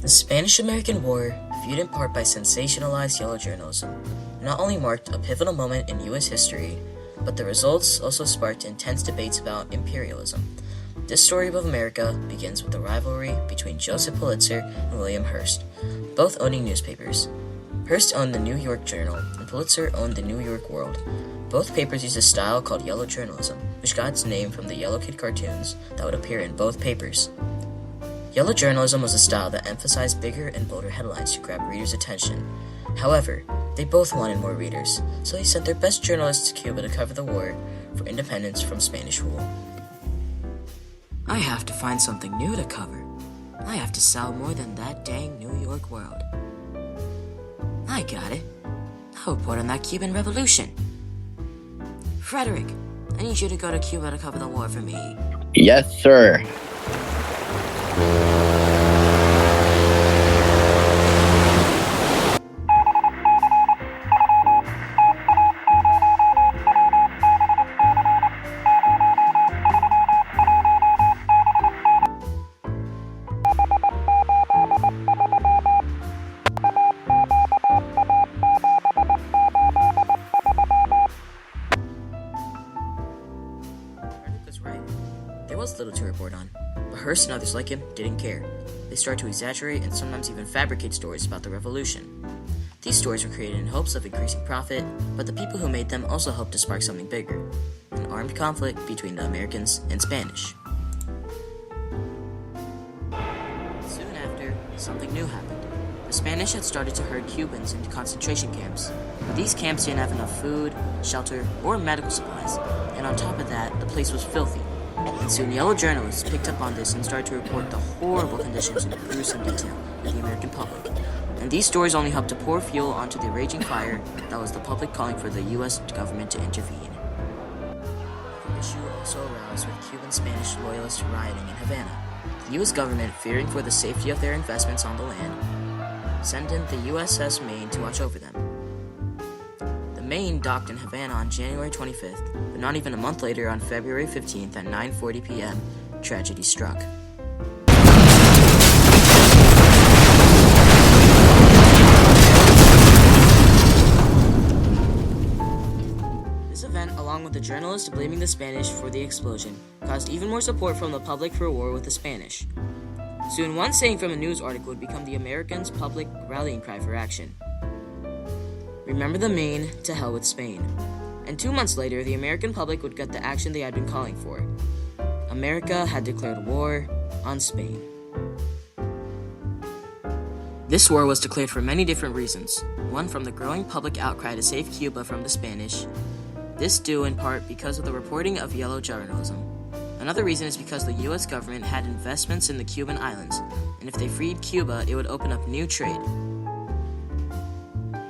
The Spanish-American War, fueled in part by sensationalized yellow journalism, not only marked a pivotal moment in U.S. history, but the results also sparked intense debates about imperialism. This story of America begins with the rivalry between Joseph Pulitzer and William Hearst, both owning newspapers. Hearst owned the New York Journal, and Pulitzer owned the New York World. Both papers used a style called yellow journalism, which got its name from the Yellow Kid cartoons that would appear in both papers. Yellow journalism was a style that emphasized bigger and bolder headlines to grab readers' attention. However, they both wanted more readers, so they sent their best journalists to Cuba to cover the war for independence from Spanish rule. I have to find something new to cover. I have to sell more than that dang New York World. I got it. I'll report on that Cuban Revolution. Frederick, I need you to go to Cuba to cover the war for me. Yes, sir. Frederick was right. There was little to report on, but Hearst and others like him didn't care. They started to exaggerate and sometimes even fabricate stories about the revolution. These stories were created in hopes of increasing profit, but the people who made them also hoped to spark something bigger, an armed conflict between the Americans and Spanish. Soon after, something new happened. The Spanish had started to herd Cubans into concentration camps. These camps didn't have enough food, shelter, or medical supplies, and on top of that, the place was filthy. And soon yellow journalists picked up on this and started to report the horrible conditions in gruesome detail to the American public. And these stories only helped to pour fuel onto the raging fire that was the public calling for the U.S. government to intervene. The issue also arose with Cuban-Spanish loyalists rioting in Havana. The U.S. government, fearing for the safety of their investments on the land, sent in the USS Maine to watch over them. The Maine docked in Havana on January 25th, but not even a month later, on February 15th at 9:40 p.m., tragedy struck. This event, along with the journalists blaming the Spanish for the explosion, caused even more support from the public for war with the Spanish. Soon, one saying from a news article would become the Americans' public rallying cry for action. Remember the Maine, to hell with Spain. And 2 months later, the American public would get the action they had been calling for. America had declared war on Spain. This war was declared for many different reasons. One, from the growing public outcry to save Cuba from the Spanish. This due in part because of the reporting of yellow journalism. Another reason is because the U.S. government had investments in the Cuban islands, and if they freed Cuba, it would open up new trade.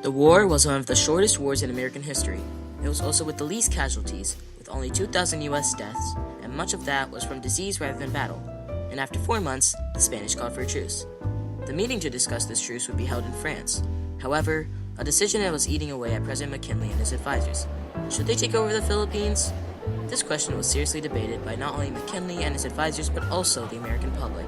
The war was one of the shortest wars in American history. It was also with the least casualties, with only 2,000 U.S. deaths, and much of that was from disease rather than battle. And after 4 months, the Spanish called for a truce. The meeting to discuss this truce would be held in France. However, a decision that was eating away at President McKinley and his advisors. Should they take over the Philippines? This question was seriously debated by not only McKinley and his advisors, but also the American public.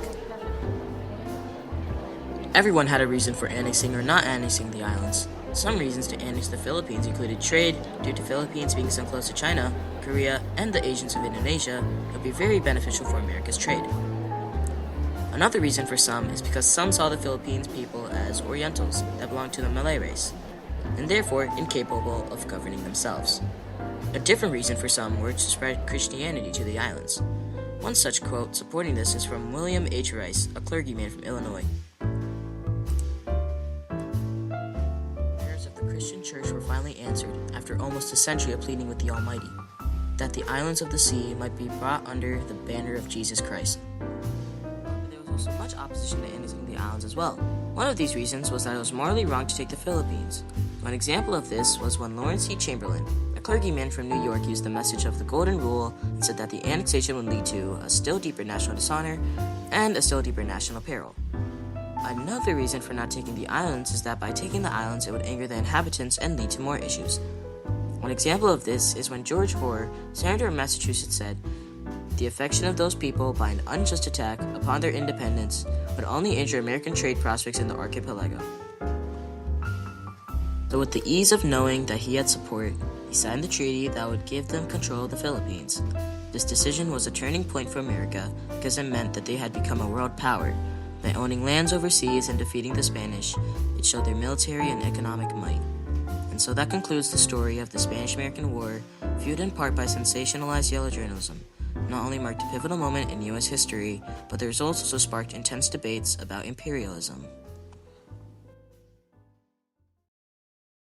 Everyone had a reason for annexing or not annexing the islands. Some reasons to annex the Philippines included trade, due to Philippines being so close to China, Korea, and the Asians of Indonesia would be very beneficial for America's trade. Another reason for some is because some saw the Philippines people as Orientals that belonged to the Malay race, and therefore incapable of governing themselves. A different reason for some were to spread Christianity to the islands. One such quote supporting this is from William H. Rice, a clergyman from Illinois. Prayers of the Christian church were finally answered after almost a century of pleading with the Almighty, that the islands of the sea might be brought under the banner of Jesus Christ. But there was also much opposition to annexing the islands as well. One of these reasons was that it was morally wrong to take the Philippines. One example of this was when Lawrence C. Chamberlain, a clergyman from New York, used the message of the Golden Rule and said that the annexation would lead to a still deeper national dishonor and a still deeper national peril. Another reason for not taking the islands is that by taking the islands, it would anger the inhabitants and lead to more issues. One example of this is when George Hoar, senator of Massachusetts, said, The affection of those people by an unjust attack upon their independence would only injure American trade prospects in the archipelago. So with the ease of knowing that he had support, he signed the treaty that would give them control of the Philippines. This decision was a turning point for America because it meant that they had become a world power. By owning lands overseas and defeating the Spanish, it showed their military and economic might. And so that concludes the story of the Spanish-American War, fueled in part by sensationalized yellow journalism. Not only marked a pivotal moment in U.S. history, but the results also sparked intense debates about imperialism.